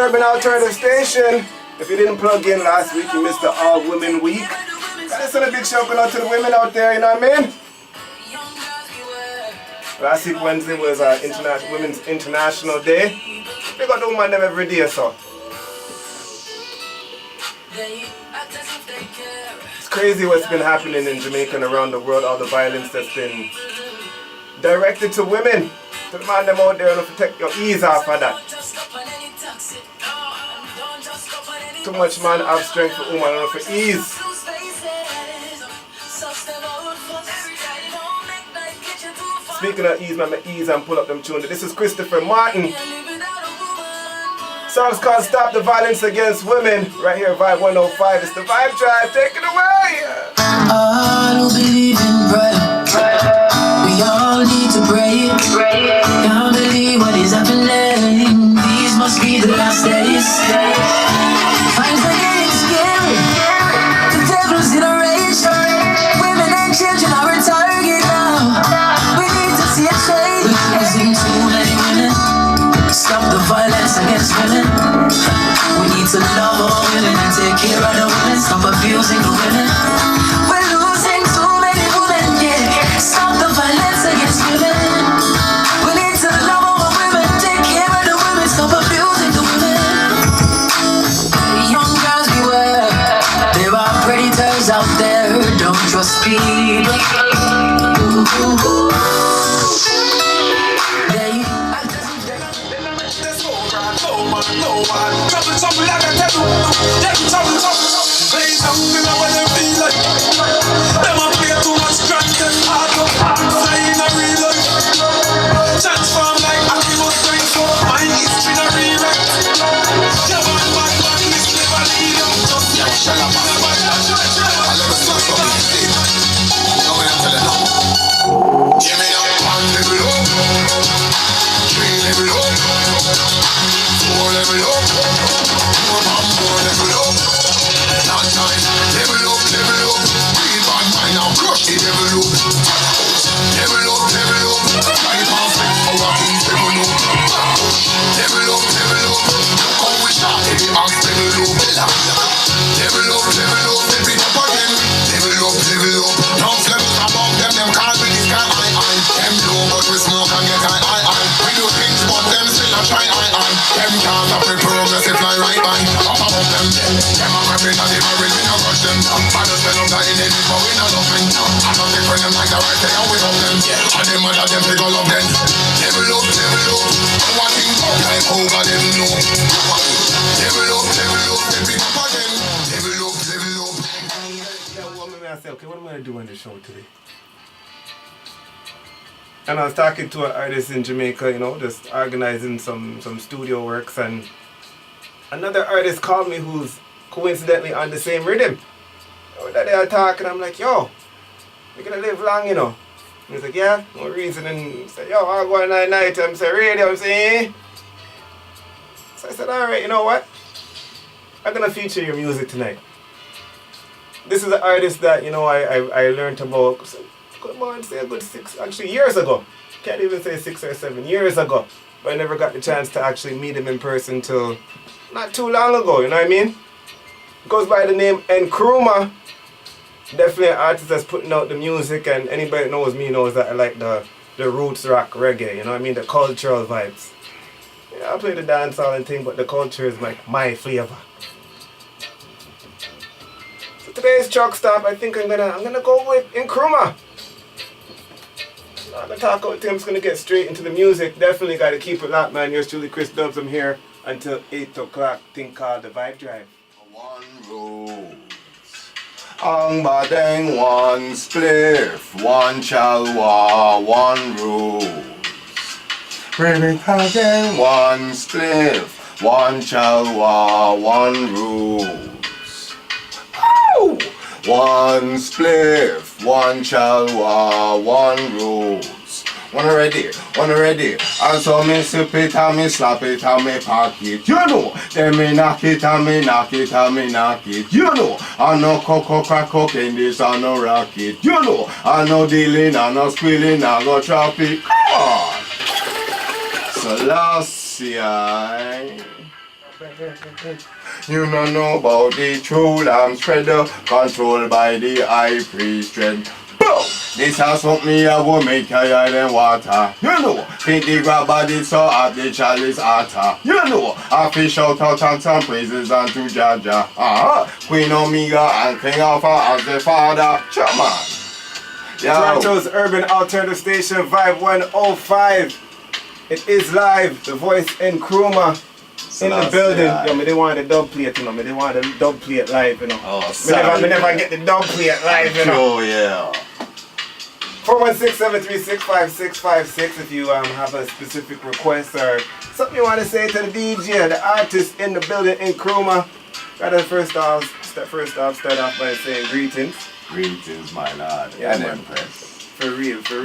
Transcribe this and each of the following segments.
Urban Alternative Station. If you didn't plug in last week, you missed the All Women Week. That's a big shout out to the women out there, you know what I mean? Last week Wednesday was Women's International Day. They got the woman them every day, so. It's crazy what's been happening in Jamaica and around the world, all the violence that's been directed to women. To the man them out there, to take your ease off of that. Too much man have strength for woman, enough for ease. Speaking of ease, man, ease and pull up them tunes. This is Christopher Martin. Song's called Stop the Violence Against Women. Right here, Vibe 105. It's the Vibe Drive. Take it away. All who believe in prayer, we all need to pray. Can't believe what is happening. These must be the last days. Times are getting scary. The devil's in a rage. Women and children are a target now. We need to see a change. We're losing too many women. Stop the violence against women. We need to love all women and take care of the women. Stop abusing the women. We're losing too many women, yeah. Stop the violence against women. We need to love all women, take care of the women. Stop abusing the women. Young girls beware. There are predators out there. Don't trust people. Trouble like a devil. Trouble. Play something I wanna feel like. Them a play too much crack and hard up. Fly in a real life. Transform like Animal Brain. So mine is been a rewrite. Yeah, man, this never lead up. Just yeah, shut up. I never saw something to say. No way I'm telling them. Give me up, one level up. 3 level up. 4 level up. 4 level up. Not time. Level up. Real bad mind now. Crush the level up. Level up. Right on flex for a piece. Level up. Level up. Come we start every ass. Level up. Level up. Level it up again. Level up. Now flex above them. Them can't be this guy. Them low but we smoke and get high. We do things but them still a try. Them can't stop the progress, it fly right by. Up above them, them a rapping and they married, we no rush them. I just tell them that in it, but we not love them. I don't think when them like the right thing, and we love them. And them mother, them they go love them. Level up. One thing like over them know. Level up, every up again. Level up. Yeah, woman, I say, okay, what am I going to do on the show today? And I was talking to an artist in Jamaica, you know, just organizing some studio works, and another artist called me who's coincidentally on the same rhythm. That they are talking, I'm like, yo, we're gonna live long, you know. And he's like, yeah, no reason. And he said, yo, I'll go on night. I'm saying, radio, I'm saying. So I said, alright, you know what? I'm gonna feature your music tonight. This is an artist that, you know, I learned about. Say a good 6 years ago. Can't even say 6 or 7 years ago. But I never got the chance to actually meet him in person till not too long ago, you know what I mean? Goes by the name Nkrumah. Definitely an artist that's putting out the music, and anybody that knows me knows that I like the roots rock reggae, you know what I mean? The cultural vibes. Yeah, I play the dancehall and thing, but the culture is like my flavor. So today's truck stop, I think I'm gonna go with Nkrumah. I'm gonna talk about Tim's gonna get straight into the music. Definitely gotta keep it locked, man. Yours truly, Chris Dubbs. I'm here until 8 o'clock. Thing called the Vibe Drive. One rose, badeng, one spliff, one chalwa, one rose. Bring it again, one spliff, one chalwa, one rose. Ow! One spliff, one chalwa, one rose. One already. I saw me sip it and me slap it and me pack it. You know, then me knock it and me knock it and me knock it. You know, I no cocoa crack cocaine this and no rocket. You know, I no dealing and no squealing I go traffic. Come on. Selassie. You don't know about the true lamb spreader, controlled by the high priest dread. Boom! This has something me I will make higher than water. You know, think the grab body so hot the chalice hotter. You know, I fish out thanks and praises unto Jaja. Queen Omega and King Alpha as the father. Chairman. Toronto's urban alternative station, Vibe 105. It is live. The voice Nkrumah in the building. Yo, me they want the dub plate, you know. Me they want the dub plate live, you know. Oh, me never get the dub plate live, you know. Oh yeah. 416-736-5656 if you have a specific request or something you want to say to the DJ, the artist in the building Nkrumah. Gotta first off start off by saying greetings. Greetings, my lord. Yeah, and man. Empress. For real. So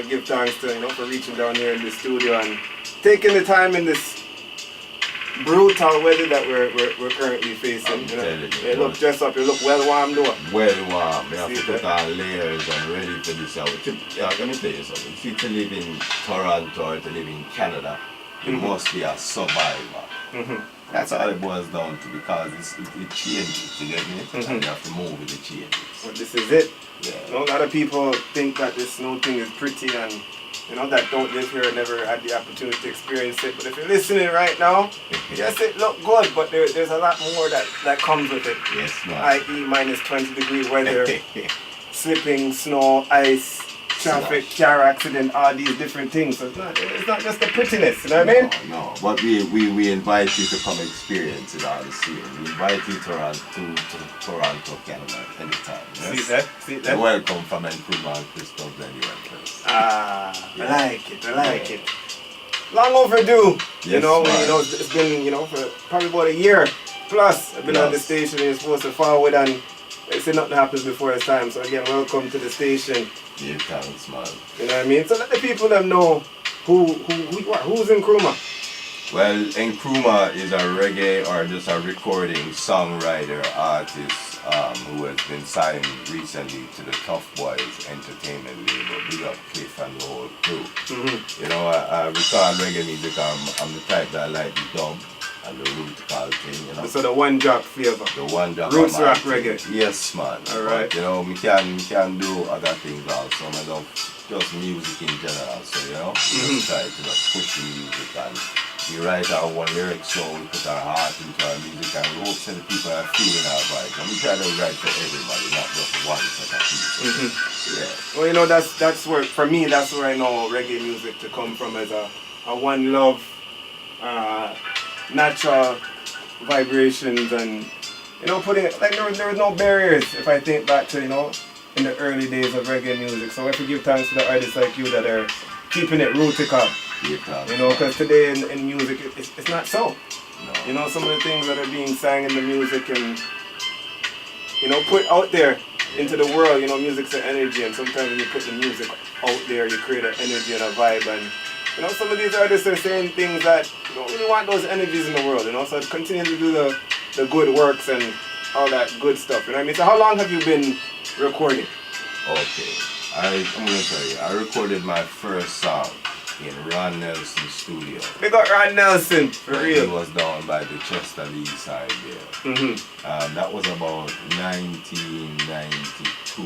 give thanks to for reaching down here in the studio and taking the time in this brutal weather that we're currently facing. You know? You look dressed up, you look well warm though. Well warm. You have to put on layers and ready for this out. Yeah, let me tell you something. See, to live in Toronto or to live in Canada, you must be a survivor. That's all it boils down to, because it changes, you get me? And you have to move with the changes. Well, this is it. Yeah. A lot of people think that this snow thing is pretty and that don't live here and never had the opportunity to experience it. But if you're listening right now, yes, it look good, but there's a lot more that comes with it. Yes, man. I.e. minus 20-degree weather, slipping, snow, ice, traffic, car accident, all these different things. So it's not just the prettiness, you know what I mean? No. But we invite you to come experience it all the same. We invite you to Toronto, Canada, anytime. Yes? See that? You're welcome from Nkrumah and Crystal Blending Empress. I like it. Long overdue. Yes, It's been, for probably about a year plus. I've been on the station and you're supposed to forward and they say nothing happens before it's time. So again, welcome to the station. Yeah, thanks, man. You know what I mean? So let the people them know who's Nkrumah. Well, Nkrumah is a reggae or just a recording songwriter artist who has been signed recently to the Tough Boys Entertainment label. Big up Cliff and the whole crew. You know, I record reggae music. I'm the type that I like the dub and the rootical thing, you know. So the one drop flavor. The one drop. Roots rock reggae. Yes, man. Alright. But, we can do other things also. I love just music in general. So, we just try to just push the music and we write our one lyric so we put our heart into our music and we hope that the people are feeling our vibe. And we try to write for everybody, not just one set of people. Yeah. Well, that's where, for me, that's where I know reggae music to come from, as a one love, natural vibrations, and putting it like there was no barriers. If I think back to in the early days of reggae music, so I have to give thanks to the artists like you that are keeping it rootical. Because today in music it's not so. No. Some of the things that are being sang in the music and put out there into the world. Music's an energy, and sometimes when you put the music out there, you create an energy and a vibe. And some of these artists are saying things that you don't really want those energies in the world. So continue to do the good works and all that good stuff. You know what I mean? So how long have you been recording? Okay, I'm gonna tell you, I recorded my first song in Ron Nelson's studio. Big up Ron Nelson, for real. He was down by the Chester Lee side there. That was about 1992, 93,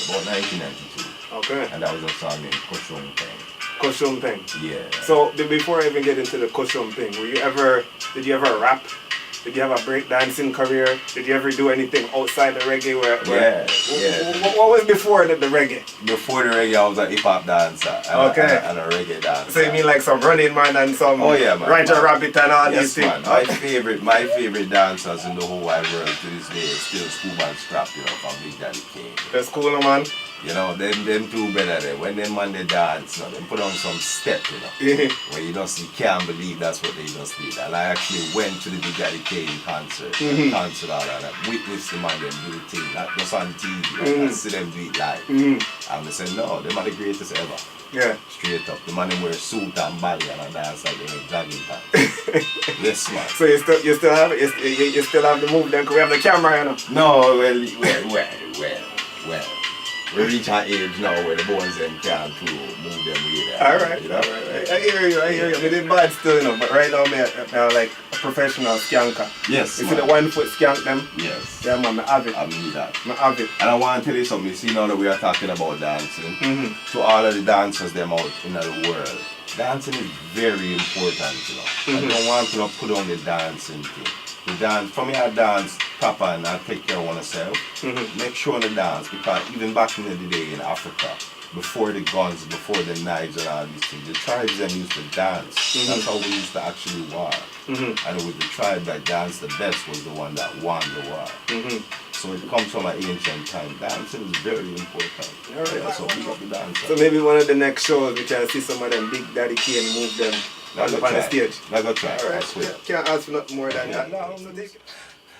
about 1992. Okay. And that was a song named Koshum Peng. Koshum Peng. Yeah. So before I even get into the Koshum Peng, did you ever rap? Did you have a breakdancing career? Did you ever do anything outside the reggae? What was before the reggae? Before the reggae, I was a hip hop dancer and a reggae dancer. So you mean like some Running Man and some man. Roger Rabbit and all these things? Man. My favorite dancers in the whole wide world to this day is still Schoolman Strap, from Big Daddy Kane. The School Man? Them two better there. When them man they dance, they put on some step, where you can't believe that's what they just did. And I actually went to the Big Daddy Kane concert, and I witnessed the man them do the thing, not just on TV, I see them do it live. And I said, no, them are the greatest ever. Yeah. Straight up. The man them wear suit and body and I dance like they ain't jogging pants. Yes, man. So you still have it? You still have the move then? Cause we have the camera, No, well. We reach an age now where the bones them can't to move them way there. Alright, You know? alright. I hear you. I did bad still, you know, but right now I'm like a professional skanker. Yes. You see the 1 foot skank them? Yes. Yeah man, I have it. I mean that. I have it. And I want to tell you something. You see now that we are talking about dancing, Mm-hmm. to all of the dancers them out in the world, dancing is very important, you know. I don't want to put on the dancing thing. The dance, from here I dance proper and I take care of oneself. Make sure to dance, because even back in the day in Africa, before the guns, before the knives and all these things, the tribes them used to dance. That's how we used to actually war. And it was the tribe that danced the best was the one that won the war. So it comes from an ancient time. Dancing is very important. Alright. Yeah, so we got the dancer. So maybe one of the next shows we can see some of them Big Daddy Kane move them on the stage. I go try. I Alright, swear. can't ask for nothing more than that. No, so take it.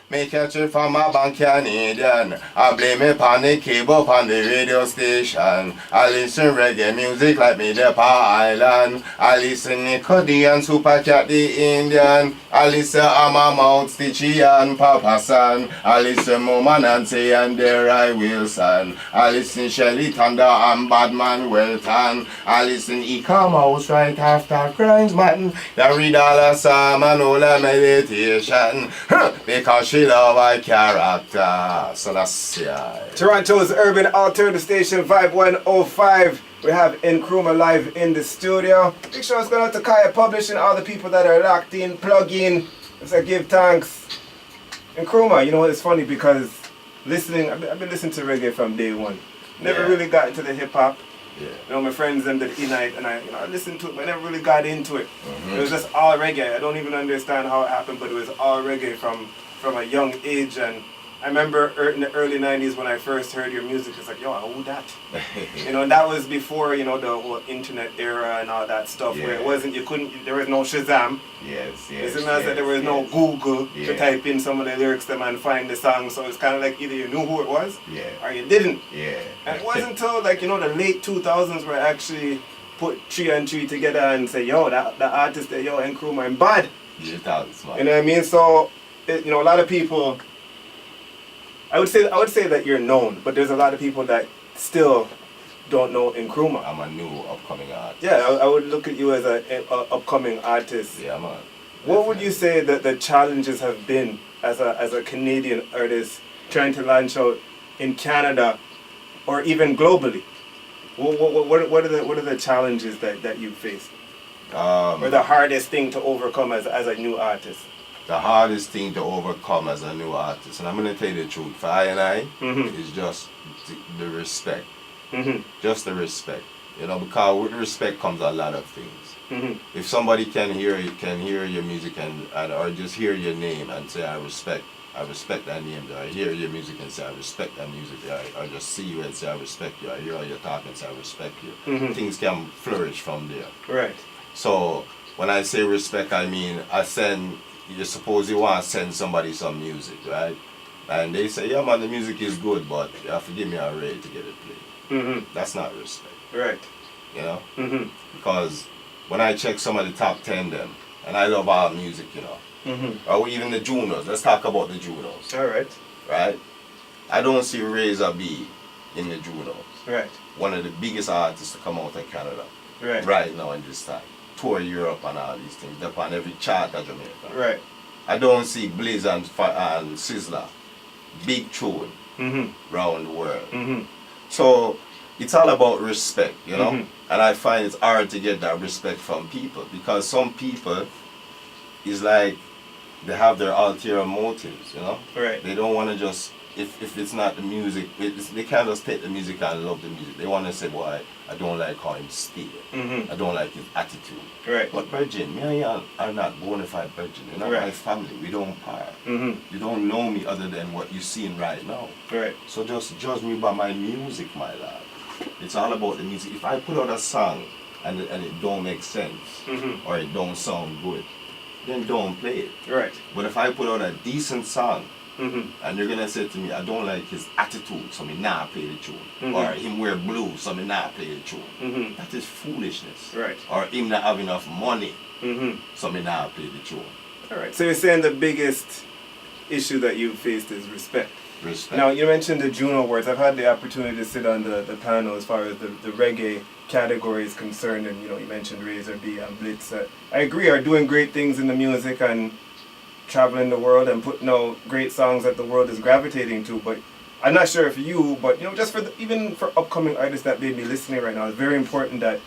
Me catch it from a bank Canadian. I blame it on the cable on the radio station. I listen reggae music like me the island. I listen Nicodian, Super Cat the Indian. I listen Amma Mount Stitchy and Papa San. I listen Mama Nancy and Derai Wilson. I listen Shelly Thunder and Badman Welton. I listen Ika Mouse right after Crimes Man. I read all the psalm and all the meditation. Because she love my character. So that's Toronto's Urban Alternative Station Vibe 105. We have Nkrumah live in the studio. Big shout out going out to Kaya Publishing, all the people that are locked in, plug in. Let's give thanks. Nkrumah, you know it's funny because I've been listening to reggae from day one. Never really got into the hip hop. Yeah. You know, my friends them did E-Night and I listened to it, but I never really got into it. It was just all reggae. I don't even understand how it happened, but it was all reggae from a young age. And I remember in the early 90s when I first heard your music, it's like, yo, who that? You know, and that was before, you know, the whole internet era and all that stuff, where it wasn't, there was no Shazam. Yes. You see, I said there was no Google to type in some of the lyrics them and find the song, so it's kind of like either you knew who it was or you didn't. And it wasn't until like, you know, the late 2000s where I actually put 3 and 3 together and say, yo, that artist there, yo, Nkrumah, I'm bad. You know what I mean? So, you know, a lot of people, I would say that you're known, but there's a lot of people that still don't know Nkrumah. I'm a new upcoming artist. Yeah, I would look at you as an upcoming artist. Yeah, man. What would you say that the challenges have been as a Canadian artist trying to launch out in Canada or even globally? What are the challenges that you face? Or the hardest thing to overcome as a new artist? The hardest thing to overcome as a new artist, and I'm going to tell you the truth, for I, is just the respect. Just the respect. You know, because with respect comes a lot of things. If somebody can hear your music or just hear your name and say, I respect that name, or hear your music and say, I respect that music, or just see you and say, I respect you, or hear how you're talking and say, I respect you. Things can flourish from there. Right. So, when I say respect, I mean, you suppose you want to send somebody some music, right? And they say, yeah man, the music is good, but you have to give me a rate to get it played. That's not respect. Right. You know? Because when I check some of the top 10 them, and I love all music, you know, or even the Junos, let's talk about the Junos. Alright. Right? I don't see Razor B in the Junos. Right. One of the biggest artists to come out of Canada. Right now in this time. Tour Europe and all these things. They're on every chart of Jamaica. Right. I don't see Blaze and Sizzler, big tune, round the world. So it's all about respect, you know. And I find it's hard to get that respect from people because some people is like they have their ulterior motives, you know. Right. They don't want to just if it's not the music, they can't just take the music and love the music. They want to say, boy, I don't like how him speak. I don't like his attitude. Right. But Virgin, me and you are not bona fide Virgin. You're not my family. We don't part. You don't know me other than what you're seeing right now. Right. So just judge me by my music, my lad. It's all about the music. If I put out a song and it don't make sense or it don't sound good, then don't play it. Right. But if I put out a decent song, and you're gonna say to me, I don't like his attitude, so me not play the tune. Or him wear blue, so me not play the tune. That is foolishness. Right. Or him not have enough money, so me not play the tune. Alright, so you're saying the biggest issue that you faced is respect? Respect. Now, you mentioned the Juno Awards. I've had the opportunity to sit on the panel as far as the reggae category is concerned, and you mentioned Razor B and Blitz. I agree, are doing great things in the music and traveling the world and putting out great songs that the world is gravitating to. But I'm not sure if you, but just for even for upcoming artists that may be listening right now, it's very important that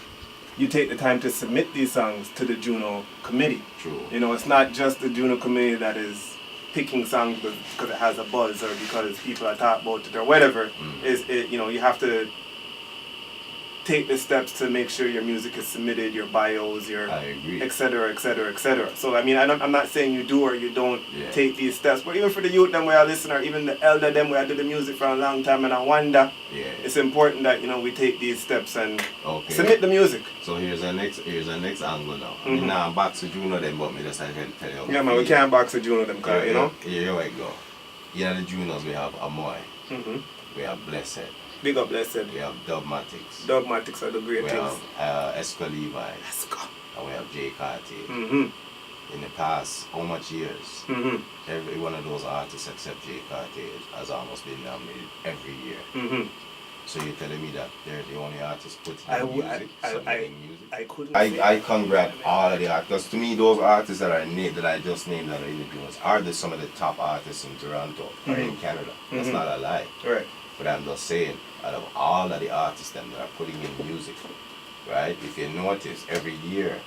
you take the time to submit these songs to the Juno committee. True. It's not just the Juno committee that is picking songs because it has a buzz or because people are talking about it or whatever. You have to take the steps to make sure your music is submitted, your bios, your I agree. et cetera, et cetera, et cetera. So I'm not saying you do or you don't take these steps, but even for the youth them where I listen, or even the elder them where I do the music for a long time and I wonder, it's important that we take these steps and submit the music. So here's the next angle now. I mean, now I'm back to Juno them, but me just I can tell you. Yeah, man, we can't box the Juno them, cause Here we go. Yeah, the Junos we have Amoy, we have Blessed. Big up, Blessed. We have Dubmatics. Dubmatics are the great we things. have Esco Levi. Let's go. And we have J. Cartier. In the past, how much years? Every one of those artists except J. Cartier has almost been nominated every year. So you're telling me that they're the only artists putting in music, submitting music? I couldn't. I congrat all of the artists. To me, those artists that I just named that are in the Junos are some of the top artists in Toronto or in Canada. That's not a lie. Right. But I'm just saying, out of all of the artists that are putting in music, right? If you notice, every year,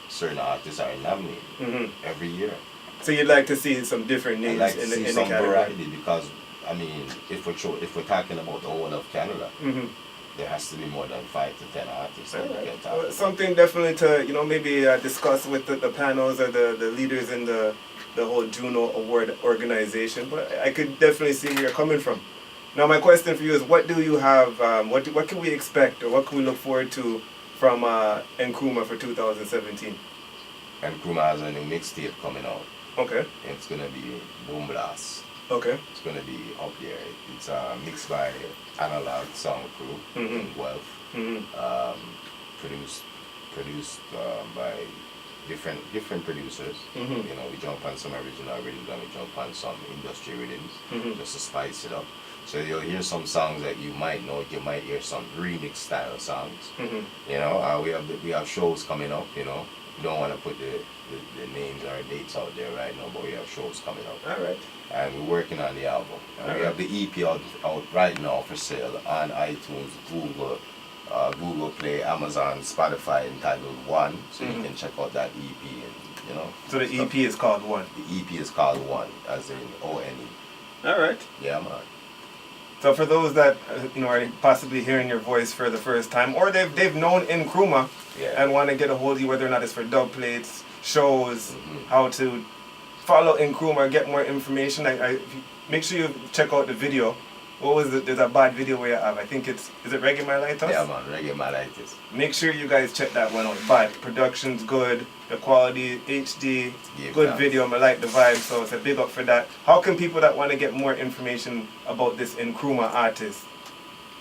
certain artists are nominated. Every year. So you'd like to see some different names like to in see the some category? variety, because I mean, if we're talking about the whole of Canada, there has to be more than 5 to 10 artists that we can talk about. Something definitely to maybe discuss with the panels or the leaders in the whole Juno Award organization. But I could definitely see where you're coming from. Now my question for you is, what do you have? What can we expect, or what can we look forward to from Nkrumah for 2017? Nkrumah has a new mixtape coming out. Okay. It's gonna be Boom Blast. Okay. It's gonna be up there. It's mixed by Analog Sound Crew in Guelph. Produced by different producers. We jump on some original rhythms and we jump on some industry rhythms just to spice it up. So you'll hear some songs that you might know. You might hear some remix style songs. We have shows coming up. We don't want to put the names or dates out there right now, but we have shows coming up. All right. And we're working on the album. And we have the EP out right now for sale on iTunes, Google Play, Amazon, Spotify, entitled One. So you can check out that EP and So the EP is called One. The EP is called One, as in ONE. All right. Yeah, man. So for those that are possibly hearing your voice for the first time, or they've known Nkrumah and want to get a hold of you, whether or not it's for dub plates, shows, how to follow Nkrumah, get more information, make sure you check out the video. What was it? There's a bad video where you have, I think is it Reggae My Lightus? Yeah, man, Reggae My Lightus. Make sure you guys check that one out. But production's good, the quality, HD, good video, I like the vibe, so it's a big up for that. How can people that want to get more information about this Nkrumah artist?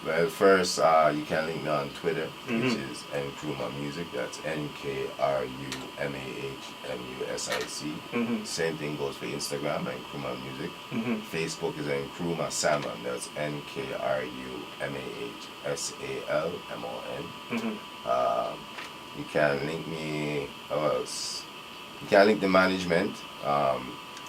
Well, first, you can link me on Twitter, which is Nkrumah Music. That's NKRUMAHMUSIC. Same thing goes for Instagram, Nkrumah Music. Facebook is Nkrumah Salmon. That's NKRUMAHSALMON. You can link me. How else? You can link the management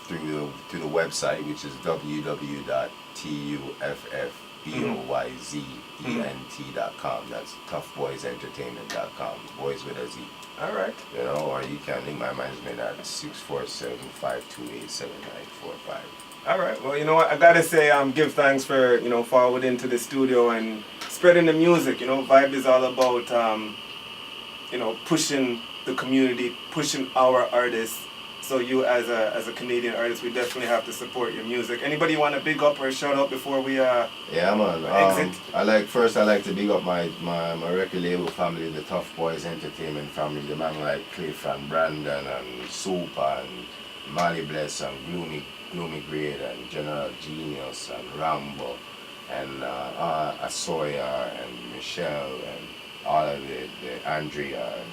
through the website, which is www.tuffboyzent.com. That's toughboysentertainment.com. Boys with a Z. All right. Or you can link my management at 647-528-7945. All right. Well, you know what? I gotta say, give thanks for forward into the studio and spreading the music. Vibe is all about pushing the community, pushing our artists. So you as a Canadian artist, we definitely have to support your music. Anybody you want to big up or shout out before we Yeah, man. exit? I like to big up my record label family, the Tough Boys Entertainment family, the man like Cliff and Brandon and Soup and Mali Bless and Gloomy Grade and General Genius and Rambo and Asoya and Michelle and all of the Andrea and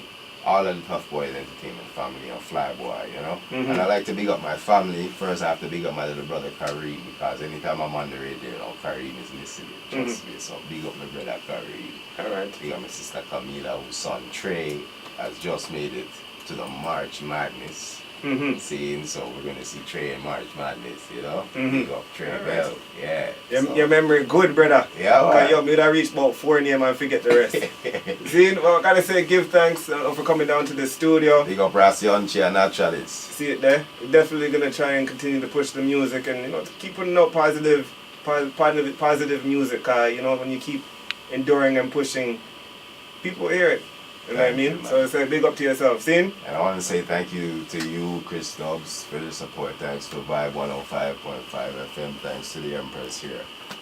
all of the Tough Boys Entertainment family and Flyboy, you know. Mhm. And I like to big up my family. First, I have to big up my little brother Kareem, because anytime I'm on the radio, you know, Kareem is listening. Trust me. So big up my brother Kareem. Alright. Big up my sister Camila, whose son Trey has just made it to the March Madness. Mm-hmm. Scene, so we're gonna see Trey in March Madness, you know. Mhm. Big up Trey Alright. Bell, yeah. Your memory good, brother. Yeah, Okay, man. yo, me that reach about 4 name and forget the rest. See, well, I gotta say, give thanks for coming down to the studio. Big up Rasionchi and Naturalist. See it there. We're definitely gonna try and continue to push the music and to keep putting out positive music. You know, when you keep enduring and pushing, people hear it. You know what I Thank you, mean? man. So say big up to yourself. See? And I want to say thank you to you, Chris Dubbs, for the support. Thanks to Vibe 105.5 FM. Thanks to the Empress here.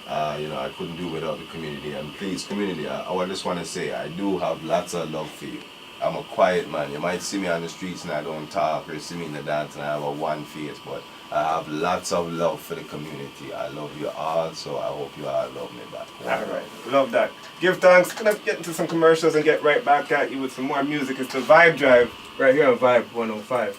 I couldn't do without the community. And please, community, I just want to say I do have lots of love for you. I'm a quiet man. You might see me on the streets and I don't talk, or see me in the dance and I have a one face, but I have lots of love for the community. I love you all, so I hope you all love me back. Alright, love that. Give thanks. Gonna get into some commercials and get right back at you with some more music. It's the Vibe Drive right here on Vibe 105.